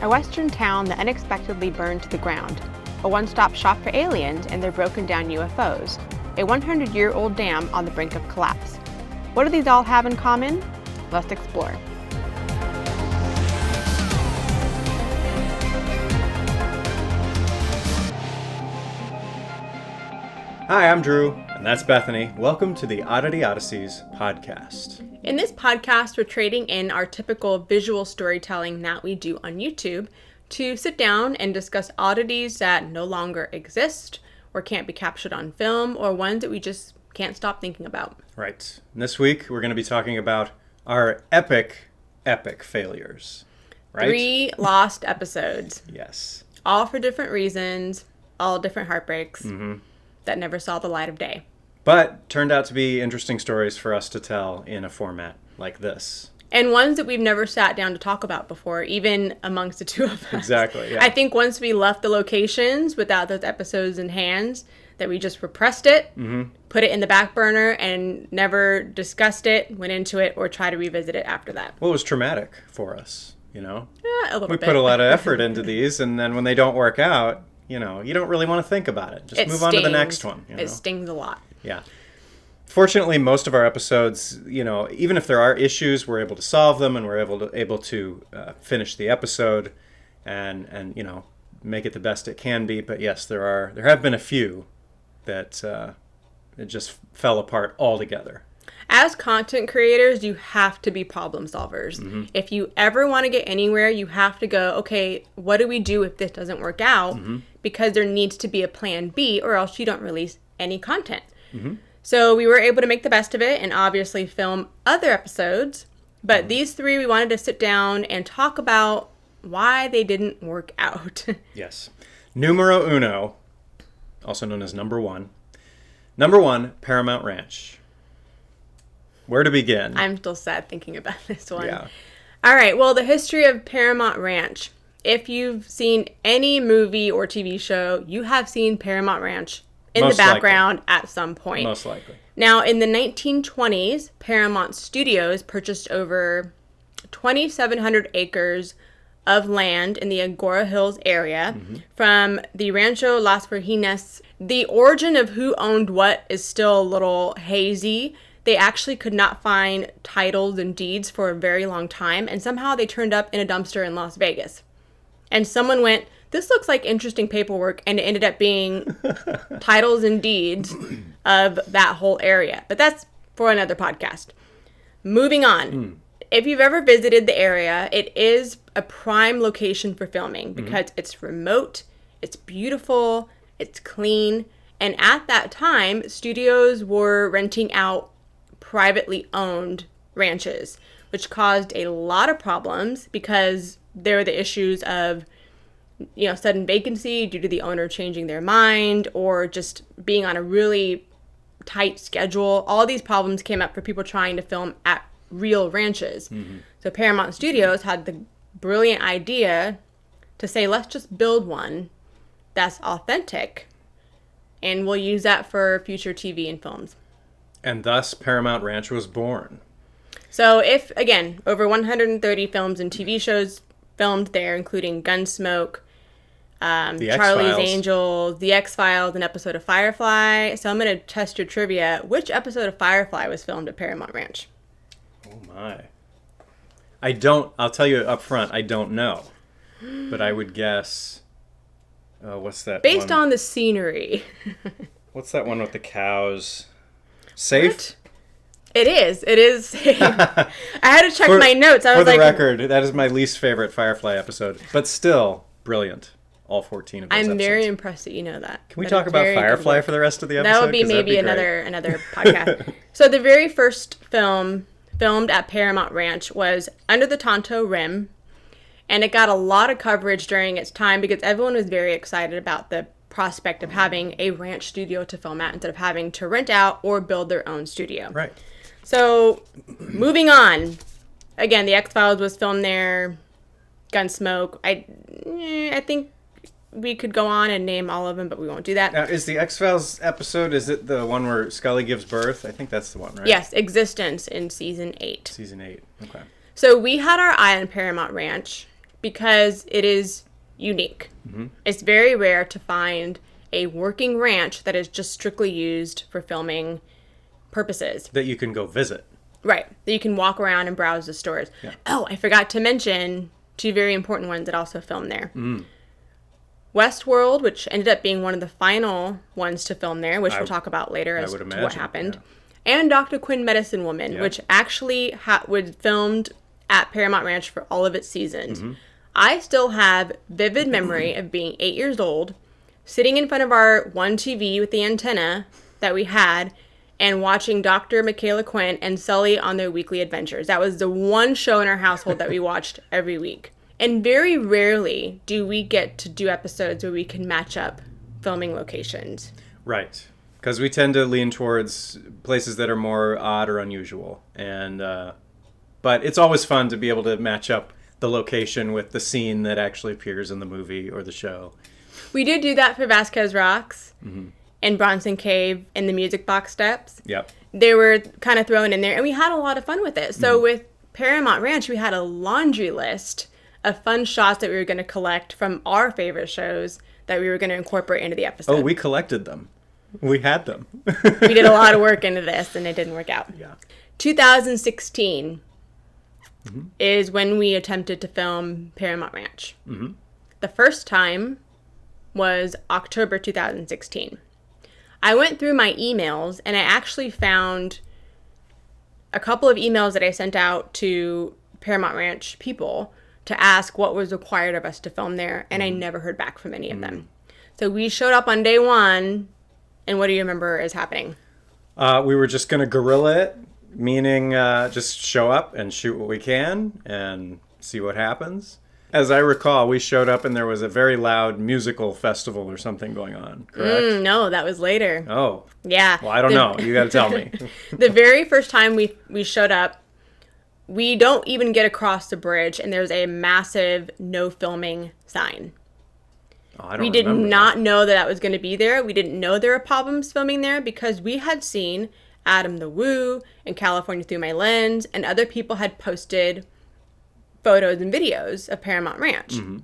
a western town that unexpectedly burned to the ground, a one-stop shop for aliens and their broken-down UFOs, a 100-year-old dam on the brink of collapse. What do these all have in common? Let's explore. Hi, I'm Drew, and that's Bethany. Welcome to the Oddity Odysseys podcast. In this podcast, we're trading in our typical visual storytelling that we do on YouTube to sit down and discuss oddities that no longer exist or can't be captured on film or ones that we just can't stop thinking about. Right. And this week, we're going to be talking about our epic failures. Right? 3 lost episodes. Yes. All for different reasons, all different heartbreaks that never saw the light of day. But turned out to be interesting stories for us to tell in a format like this. And ones that we've never sat down to talk about before, even amongst the two of us. Exactly, yeah. I think once we left the locations without those episodes in hands, that we just repressed it, put it in the back burner, and never discussed it, went into it, or try to revisit it after that. Well, it was traumatic for us, you know? A little bit. We put a lot of effort into these, and then when they don't work out, you know, you don't really want to think about it. Just move on to the next one. You know? It stings a lot. Yeah. Fortunately, most of our episodes, you know, even if there are issues, we're able to solve them and we're able to finish the episode and you know, make it the best it can be. But yes, there have been a few that it just fell apart altogether. As content creators, you have to be problem solvers. If you ever want to get anywhere, you have to go, okay, what do we do if this doesn't work out? Because there needs to be a plan B or else you don't release any content. So we were able to make the best of it and obviously film other episodes. But these 3, we wanted to sit down and talk about why they didn't work out. Yes. Numero uno, also known as number 1. Number 1, Paramount Ranch. Where to begin? I'm still sad thinking about this one. Yeah. All right. Well, the history of Paramount Ranch. If you've seen any movie or TV show, you have seen Paramount Ranch in the background at some point. Most likely. Now, in the 1920s, Paramount Studios purchased over 2,700 acres of land in the Agora Hills area from the Rancho Las Virgenes. The origin of who owned what is still a little hazy. They actually could not find titles and deeds for a very long time, and somehow they turned up in a dumpster in Las Vegas. And someone went, this looks like interesting paperwork, and it ended up being titles and deeds of that whole area. But that's for another podcast. Moving on. If you've ever visited the area, it is a prime location for filming because it's remote, it's beautiful, it's clean, and at that time, studios were renting out privately owned ranches, which caused a lot of problems because there were the issues of, you know, sudden vacancy due to the owner changing their mind or just being on a really tight schedule. All these problems came up for people trying to film at real ranches. So Paramount Studios had the brilliant idea to say, let's just build one that's authentic and we'll use that for future TV and films. And thus, Paramount Ranch was born. So if, again, over 130 films and TV shows filmed there, including Gunsmoke, Charlie's Angels, The X-Files, an episode of Firefly. So I'm going to test your trivia. Which episode of Firefly was filmed at Paramount Ranch? Oh my. I'll tell you up front, I don't know. But I would guess, what's that Based one? on the scenery. What's that one with the cows? Safe? What? It is safe. I had to check my notes. I was for the record, that is my least favorite Firefly episode. But still, brilliant. All 14 of those episodes. I'm very impressed that you know that. Can we talk about Firefly for the rest of the episode? That would be maybe another podcast. So the very first film filmed at Paramount Ranch was Under the Tonto Rim. And it got a lot of coverage during its time because everyone was very excited about the prospect of having a ranch studio to film at instead of having to rent out or build their own studio. Right. So, moving on. Again, The X-Files was filmed there. Gunsmoke. I think we could go on and name all of them, but we won't do that. Now, is the X-Files episode, is it the one where Scully gives birth? I think that's the one, right? Yes, Existence in Season 8. Season 8, okay. So we had our eye on Paramount Ranch because it is unique. Mm-hmm. It's very rare to find a working ranch that is just strictly used for filming purposes. That you can go visit. Right. That you can walk around and browse the stores. Yeah. Oh, I forgot to mention 2 very important ones that also filmed there. Mm. Westworld, which ended up being one of the final ones to film there, which we'll talk about later as to what happened. Yeah. And Dr. Quinn Medicine Woman, which actually was filmed at Paramount Ranch for all of its seasons. Mm-hmm. I still have vivid memory of being 8 years old, sitting in front of our one TV with the antenna that we had, and watching Dr. Michaela Quinn and Sully on their weekly adventures. That was the one show in our household that we watched every week. And very rarely do we get to do episodes where we can match up filming locations. Right. Because we tend to lean towards places that are more odd or unusual. And but it's always fun to be able to match up the location with the scene that actually appears in the movie or the show. We did do that for Vasquez Rocks. Mm-hmm. And Bronson Cave and the Music Box Steps. Yep. They were kind of thrown in there, and we had a lot of fun with it. So with Paramount Ranch, we had a laundry list of fun shots that we were going to collect from our favorite shows that we were going to incorporate into the episode. Oh, we collected them. We had them. We did a lot of work into this, and it didn't work out. Yeah. 2016 is when we attempted to film Paramount Ranch. Mm-hmm. The first time was October 2016. I went through my emails, and I actually found a couple of emails that I sent out to Paramount Ranch people to ask what was required of us to film there, and I never heard back from any of them. So we showed up on day one, and what do you remember is happening? We were just going to guerrilla it, meaning just show up and shoot what we can and see what happens. As I recall, we showed up and there was a very loud musical festival or something going on, correct? No, that was later. Oh. Yeah. Well, I don't know. You got to tell me. The very first time we showed up, we don't even get across the bridge, and there's a massive no filming sign. Oh, I don't We did remember not that. know that was going to be there. We didn't know there were problems filming there because we had seen Adam the Woo and California Through My Lens, and other people had posted photos and videos of Paramount Ranch. Mm-hmm.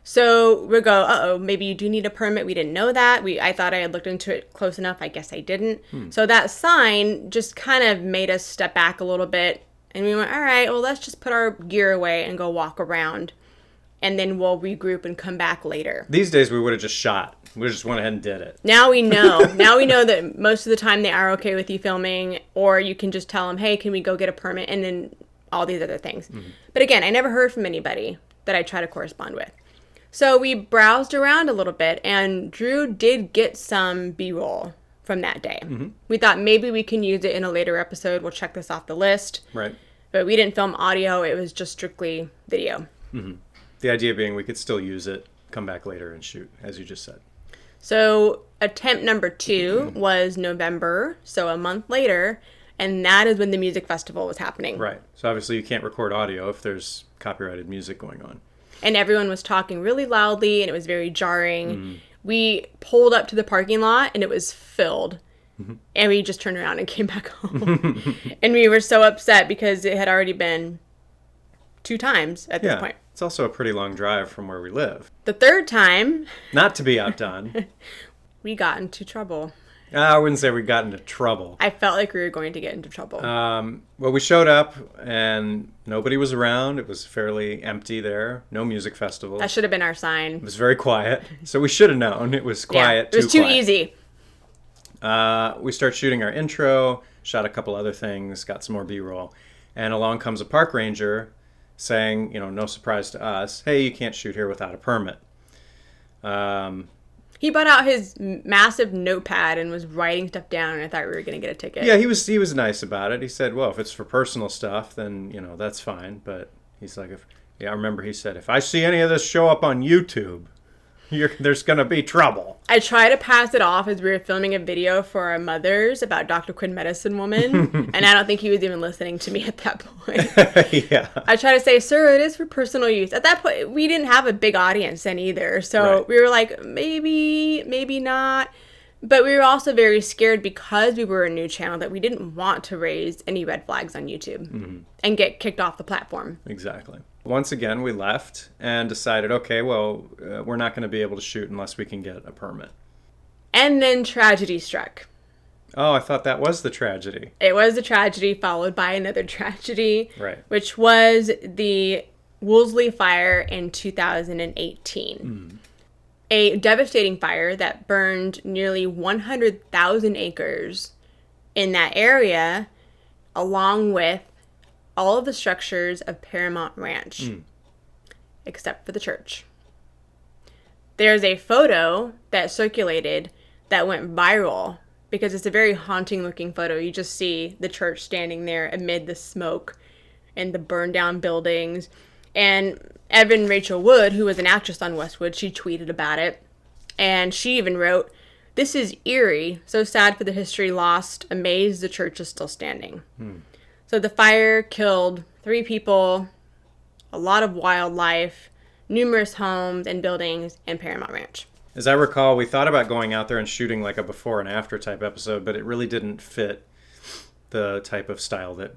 So we go, uh-oh, maybe you do need a permit. We didn't know that. I thought I had looked into it close enough. I guess I didn't. So that sign just kind of made us step back a little bit. And we went, all right, well, let's just put our gear away and go walk around. And then we'll regroup and come back later. These days we would have just shot. We just went ahead and did it. Now we know. Now we know that most of the time they are okay with you filming, or you can just tell them, hey, can we go get a permit? And then all these other things. Mm-hmm. But again, I never heard from anybody that I try to correspond with. So we browsed around a little bit, and Drew did get some B-roll from that day. Mm-hmm. We thought maybe we can use it in a later episode. We'll check this off the list. Right. But we didn't film audio. It was just strictly video. Mm-hmm. The idea being we could still use it, come back later and shoot, as you just said. So attempt number 2 was November, so a month later. And that is when the music festival was happening. Right. So obviously you can't record audio if there's copyrighted music going on. And everyone was talking really loudly, and it was very jarring. We pulled up to the parking lot, and it was filled. Mm-hmm. And we just turned around and came back home. And we were so upset because it had already been 2 times at this point. It's also a pretty long drive from where we live. The third time... Not to be outdone. We got into trouble. I wouldn't say we got into trouble. I felt like we were going to get into trouble. Well, we showed up and nobody was around. It was fairly empty there. No music festival. That should have been our sign. It was very quiet. So we should have known. It was quiet. It was too easy. We start shooting our intro, shot a couple other things, got some more B-roll. And along comes a park ranger saying, no surprise to us, hey, you can't shoot here without a permit. He brought out his massive notepad and was writing stuff down, and I thought we were going to get a ticket. Yeah, he was nice about it. He said, well, if it's for personal stuff, then, that's fine. But he's like, I remember he said, if I see any of this show up on YouTube, there's going to be trouble. I tried to pass it off as we were filming a video for our mothers about Dr. Quinn Medicine Woman, and I don't think he was even listening to me at that point. Yeah. I tried to say, sir, it is for personal use. At that point, we didn't have a big audience then either, so we were like, maybe not. But we were also very scared because we were a new channel that we didn't want to raise any red flags on YouTube and get kicked off the platform. Exactly. Once again, we left and decided, okay, well, we're not going to be able to shoot unless we can get a permit. And then tragedy struck. Oh, I thought that was the tragedy. It was a tragedy followed by another tragedy, Right. which was the Woolsey fire in 2018. A devastating fire that burned nearly 100,000 acres in that area, along with all of the structures of Paramount Ranch, except for the church. There's a photo that circulated that went viral because it's a very haunting looking photo. You just see the church standing there amid the smoke and the burned down buildings. And Evan Rachel Wood, who was an actress on Westwood, she tweeted about it. And she even wrote, "This is eerie, so sad for the history lost, amazed the church is still standing." So the fire killed 3 people, a lot of wildlife, numerous homes and buildings in Paramount Ranch. As I recall, we thought about going out there and shooting like a before and after type episode, but it really didn't fit the type of style that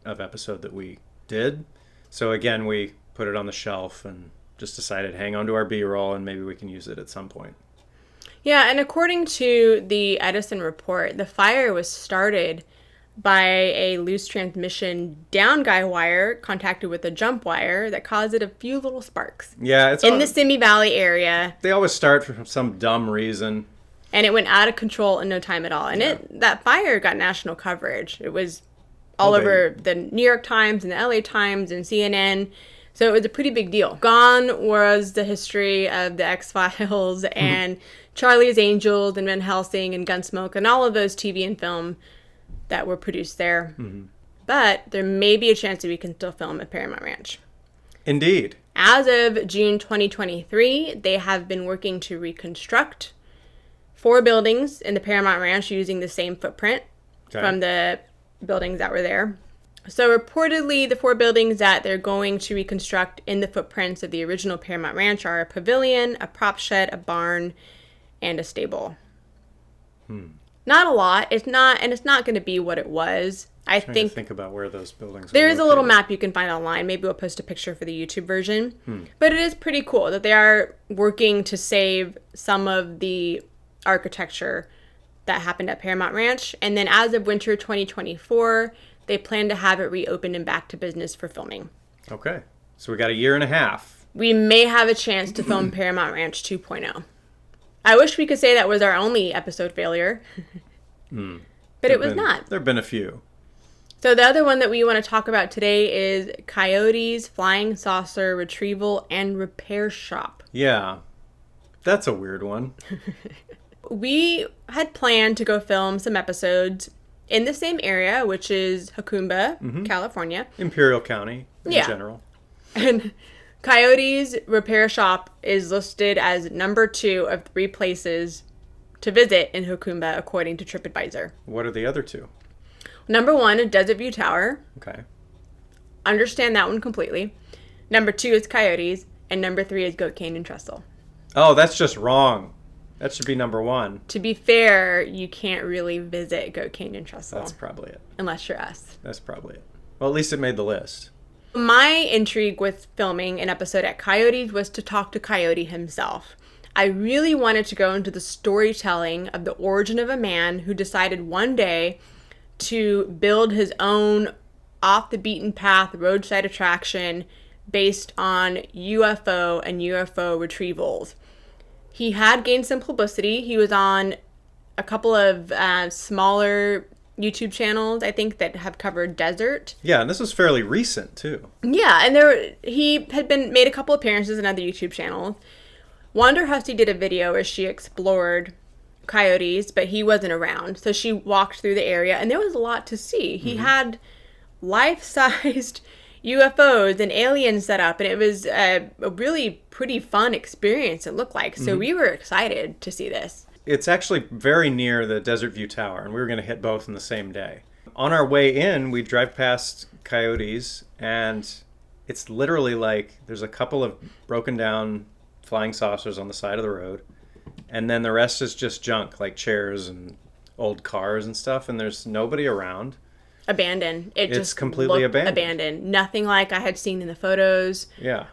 of episode that we did. So again, we put it on the shelf and just decided hang on to our B-roll and maybe we can use it at some point. Yeah, and according to the Edison report, the fire was started by a loose transmission down guy wire contacted with a jump wire that caused it a few little sparks. Yeah, it's in the Simi Valley area. They always start for some dumb reason. And it went out of control in no time at all. And that fire got national coverage. It was all over the New York Times and the LA Times and CNN. So it was a pretty big deal. Gone was the history of the X-Files and Charlie's Angels and Van Helsing and Gunsmoke and all of those TV and film that were produced there. But there may be a chance that we can still film at Paramount Ranch. Indeed. As of June 2023, they have been working to reconstruct 4 buildings in the Paramount Ranch using the same footprint from the buildings that were there. So reportedly, the 4 buildings that they're going to reconstruct in the footprints of the original Paramount Ranch are a pavilion, a prop shed, a barn, and a stable. Not a lot. It's not going to be what it was. I think about where those buildings there is a little map you can find online. Maybe we'll post a picture for the YouTube version. But it is pretty cool that they are working to save some of the architecture that happened at Paramount Ranch. And then as of winter 2024, they plan to have it reopened and back to business for filming. Okay. So we got a year and a half. We may have a chance to film Paramount Ranch 2.0. I wish we could say that was our only episode failure. But it was not. There have been a few. So the other one that we want to talk about today is Coyotes Flying Saucer Retrieval and Repair Shop. Yeah. That's a weird one. We had planned to go film some episodes in the same area, which is Jacumba, California. Imperial County in general. And Coyotes Repair Shop is listed as number 2 of 3 places to visit in Jacumba, according to TripAdvisor. What are the other 2? Number 1 is Desert View Tower. Okay. Understand that one completely. Number 2 is Coyotes. And number 3 is Goat Cane and Trestle. Oh, that's just wrong. That should be number 1. To be fair, you can't really visit Goat Cane and Trestle. That's probably it. Unless you're us. That's probably it. Well, at least it made the list. My intrigue with filming an episode at Coyotes was to talk to Coyote himself. I really wanted to go into the storytelling of the origin of a man who decided one day to build his own off-the-beaten-path roadside attraction based on UFO and UFO retrievals. He had gained some publicity. He was on a couple of smaller YouTube channels, I think, that have covered desert. Yeah, and this was fairly recent, too. Yeah, and he had made a couple appearances in other YouTube channels. Wanda Husty did a video where she explored Coyotes, but he wasn't around. So she walked through the area, and there was a lot to see. He had life-sized UFOs and aliens set up, and it was a really pretty fun experience, it looked like. So we were excited to see this. It's actually very near the Desert View Tower, and we were going to hit both in the same day. On our way in, we drive past Coyotes, and it's literally like there's a couple of broken down flying saucers on the side of the road, and then the rest is just junk, like chairs and old cars and stuff, and there's nobody around. abandoned. It's just completely looked abandoned. Nothing like I had seen in the photos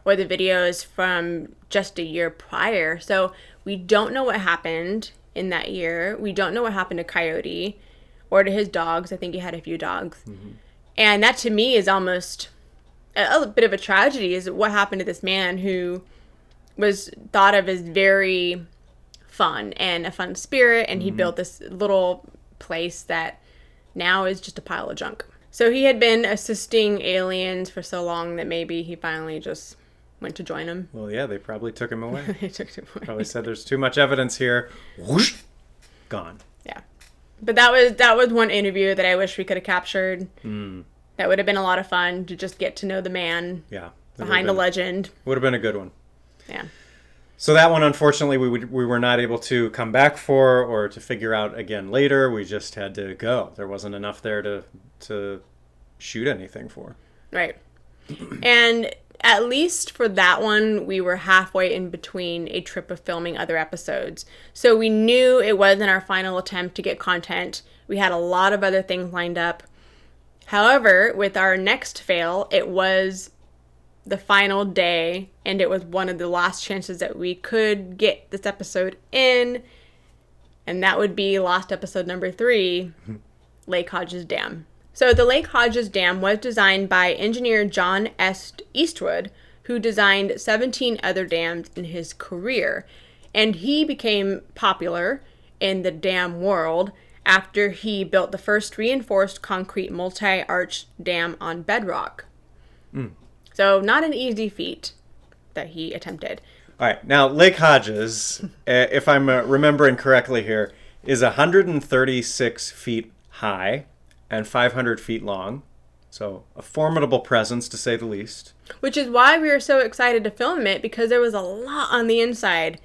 or the videos from just a year prior. So we don't know what happened in that year. We don't know what happened to Coyote or to his dogs. I think he had a few dogs. Mm-hmm. And that to me is almost a bit of a tragedy, is what happened to this man who was thought of as very fun and a fun spirit, and he built this little place that now is just a pile of junk. So he had been assisting aliens for so long that maybe he finally just went to join them. Well, yeah, they probably took him away. They took him away. Probably said there's too much evidence here. Whoosh, gone. Yeah. But that was one interview that I wish we could have captured. That would have been a lot of fun to just get to know the man behind the legend. Would have been a good one. Yeah. So that one, unfortunately, we were not able to come back for or to figure out again later. We just had to go. There wasn't enough there to shoot anything for. Right. And at least for that one, we were halfway in between a trip of filming other episodes. So we knew it wasn't our final attempt to get content. We had a lot of other things lined up. However, with our next fail, it was the final day, and it was one of the last chances that we could get this episode in, and that would be lost episode number 3, Lake Hodges Dam. So the Lake Hodges Dam was designed by engineer John S. Eastwood, who designed 17 other dams in his career, and he became popular in the dam world after he built the first reinforced concrete multi-arch dam on bedrock. So not an easy feat that he attempted. All right. Now, Lake Hodges, if I'm remembering correctly here, is 136 feet high and 500 feet long. So a formidable presence, to say the least. Which is why we were so excited to film it, because there was a lot on the inside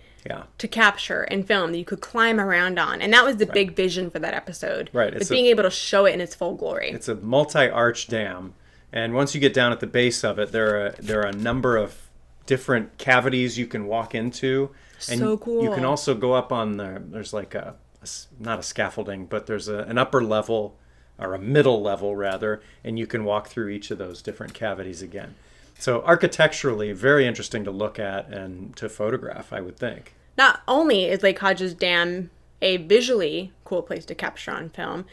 to capture and film that you could climb around on. And that was the big vision for that episode. Right. It's being able to show it in its full glory. It's a multi-arch dam. And once you get down at the base of it, there are a number of different cavities you can walk into. And so cool. You can also go up on there's like not a scaffolding, but there's an upper level, or a middle level rather, and you can walk through each of those different cavities again. So architecturally, very interesting to look at and to photograph, I would think. Not only is Lake Hodges Dam a visually cool place to capture on film,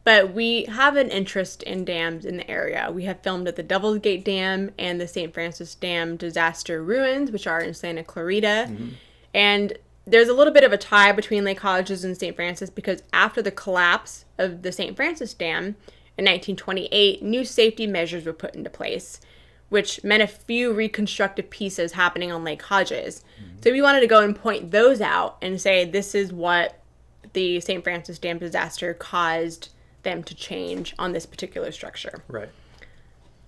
but we have an interest in dams in the area. We have filmed at the Devil's Gate Dam and the St. Francis Dam disaster ruins, which are in Santa Clarita. And there's a little bit of a tie between Lake Hodges and St. Francis, because after the collapse of the St. Francis Dam in 1928, new safety measures were put into place, which meant a few reconstructive pieces happening on Lake Hodges. So we wanted to go and point those out and say, this is what the St. Francis Dam disaster caused them to change on this particular structure. Right.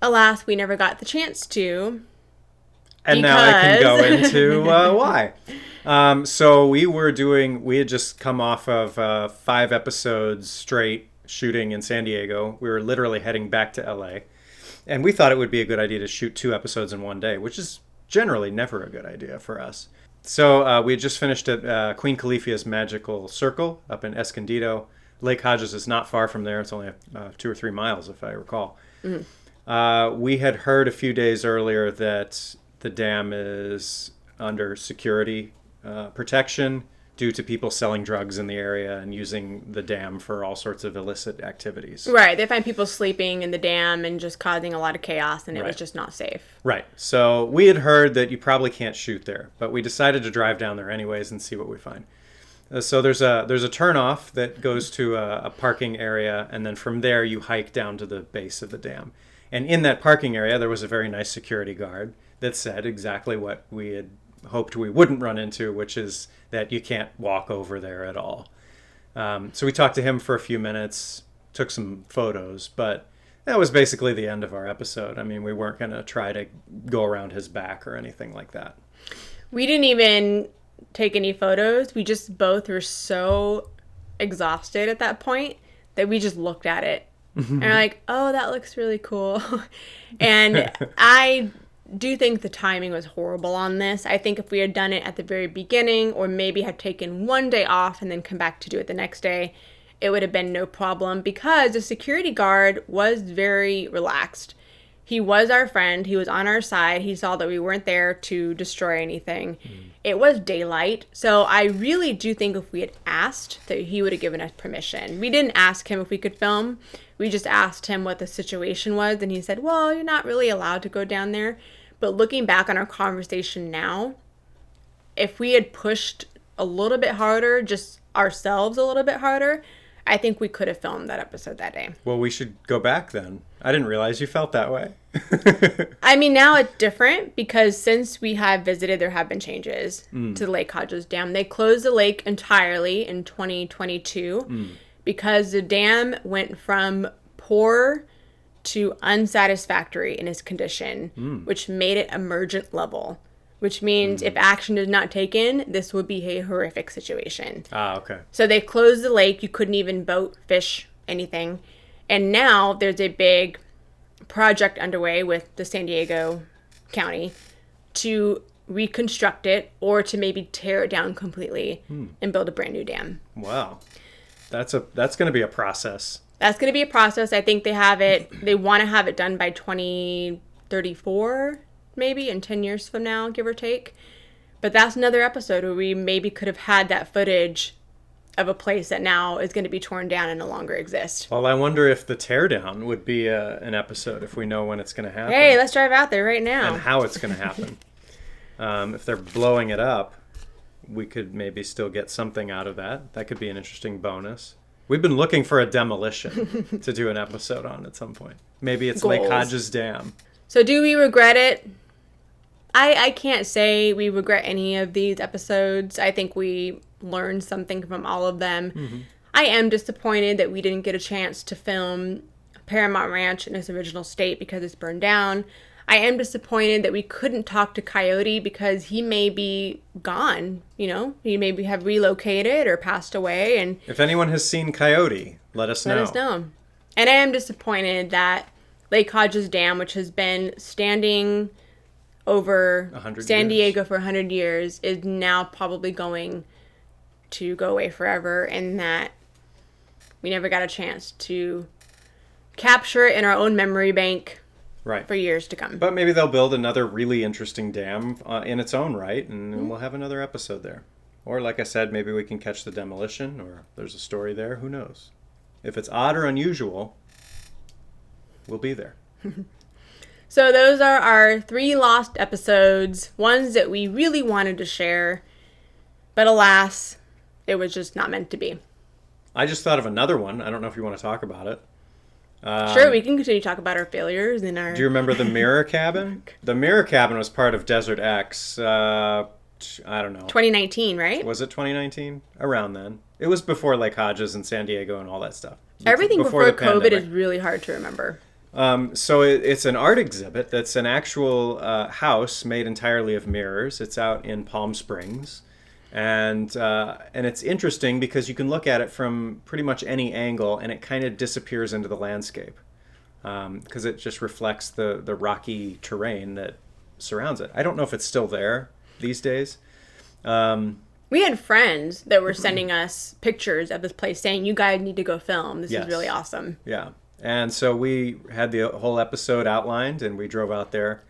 Alas, we never got the chance to. And now I can go into why. So we had just come off of 5 episodes straight shooting in San Diego. We were literally heading back to LA. And we thought it would be a good idea to shoot 2 episodes in one day, which is generally never a good idea for us. So we had just finished at Queen Califia's Magical Circle up in Escondido. Lake Hodges is not far from there. It's only 2 or 3 miles, if I recall. We had heard a few days earlier that the dam is under security protection due to people selling drugs in the area and using the dam for all sorts of illicit activities. Right. They find people sleeping in the dam and just causing a lot of chaos, and it was just not safe. Right. So we had heard that you probably can't shoot there, but we decided to drive down there anyways and see what we find. So there's a turnoff that goes to a parking area, and then from there you hike down to the base of the dam. And in that parking area, there was a very nice security guard that said exactly what we had hoped we wouldn't run into, which is that you can't walk over there at all. So we talked to him for a few minutes, took some photos, but that was basically the end of our episode. I mean, we weren't going to try to go around his back or anything like that. We didn't even take any photos. We just both were so exhausted at that point that we just looked at it and we're like, oh, that looks really cool. And I do think the timing was horrible on this. I think if we had done it at the very beginning, or maybe had taken one day off and then come back to do it the next day, it would have been no problem because the security guard was very relaxed. He was our friend. He was on our side. He saw that we weren't there to destroy anything. It was daylight. So I really do think if we had asked, that he would have given us permission. We didn't ask him if we could film. We just asked him what the situation was. And he said, well, you're not really allowed to go down there. But looking back on our conversation now, if we had pushed a little bit harder, just ourselves a little bit harder, I think we could have filmed that episode that day. Well, we should go back then. I didn't realize you felt that way. I mean, now it's different because since we have visited, there have been changes to the Lake Hodges Dam. They closed the lake entirely in 2022 because the dam went from poor to unsatisfactory in its condition, which made it emergent level. Which means if action is not taken, this would be a horrific situation. Okay. So they closed the lake. You couldn't even boat, fish, anything. And now there's a big project underway with the San Diego County to reconstruct it or to maybe tear it down completely and build a brand new dam. Wow. That's going to be a process. That's going to be a process. I think they want to have it done by 2034. Maybe in 10 years from now, give or take. But that's another episode where we maybe could have had that footage of a place that now is going to be torn down and no longer exist. Well, I wonder if the teardown would be an episode if we know when it's going to happen. Hey, let's drive out there right now. And how it's going to happen. If they're blowing it up, we could maybe still get something out of that. That could be an interesting bonus. We've been looking for a demolition to do an episode on at some point. Maybe it's Goals. Lake Hodges Dam. So do we regret it? I can't say we regret any of these episodes. I think we learned something from all of them. I am disappointed that we didn't get a chance to film Paramount Ranch in its original state because it's burned down. I am disappointed that we couldn't talk to Coyote because he may be gone. You know, he maybe have relocated or passed away. And if anyone has seen Coyote, let us know. Let us know. And I am disappointed that Lake Hodges Dam, which has been standing over San Diego for 100 years, is now probably going to go away forever, and that we never got a chance to capture it in our own memory bank for years to come. But maybe they'll build another really interesting dam in its own right, and we'll have another episode there. Or, like I said, maybe we can catch the demolition, or there's a story there. Who knows? If it's odd or unusual, we'll be there. So those are our 3 lost episodes, ones that we really wanted to share, but alas, it was just not meant to be. I just thought of another one. I don't know if you want to talk about it. Sure, we can continue to talk about our failures and our... Do you remember the Mirror Cabin? The Mirror Cabin was part of Desert X, I don't know. 2019, right? Was it 2019? Around then. It was before Lake Hodges and San Diego and all that stuff. Everything before COVID is really hard to remember. So it's an art exhibit that's an actual house made entirely of mirrors. It's out in Palm Springs. And it's interesting because you can look at it from pretty much any angle and it kind of disappears into the landscape because it just reflects the rocky terrain that surrounds it. I don't know if it's still there these days. We had friends that were sending us pictures of this place saying, you guys need to go film. This is really awesome. Yeah. And so we had the whole episode outlined and we drove out there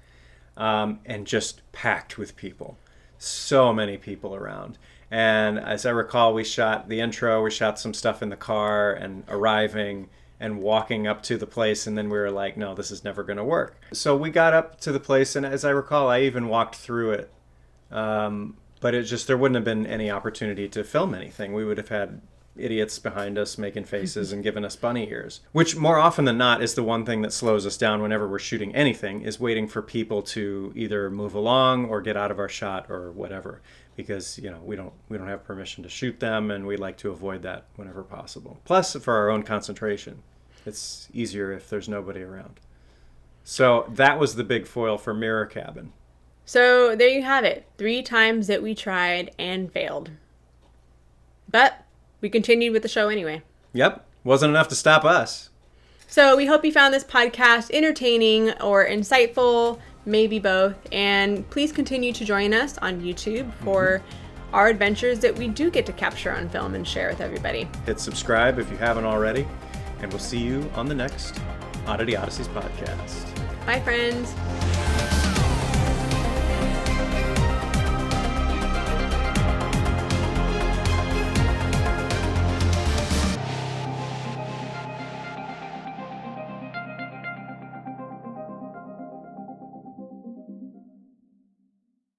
and just packed with people. So many people around. And as I recall, we shot the intro, we shot some stuff in the car and arriving and walking up to the place. And then we were like, no, this is never going to work. So we got up to the place. And as I recall, I even walked through it. But it just, there wouldn't have been any opportunity to film anything. We would have had idiots behind us making faces and giving us bunny ears, which more often than not is the one thing that slows us down whenever we're shooting anything, is waiting for people to either move along or get out of our shot or whatever, because we don't have permission to shoot them, and we like to avoid that whenever possible. Plus, for our own concentration, it's easier if there's nobody around. So that was the big foil for Mirror Cabin. So there you have it. 3 times that we tried and failed. But we continued with the show anyway. Yep. Wasn't enough to stop us. So we hope you found this podcast entertaining or insightful, maybe both. And please continue to join us on YouTube for our adventures that we do get to capture on film and share with everybody. Hit subscribe if you haven't already, and we'll see you on the next Odysseys podcast. Bye, friends.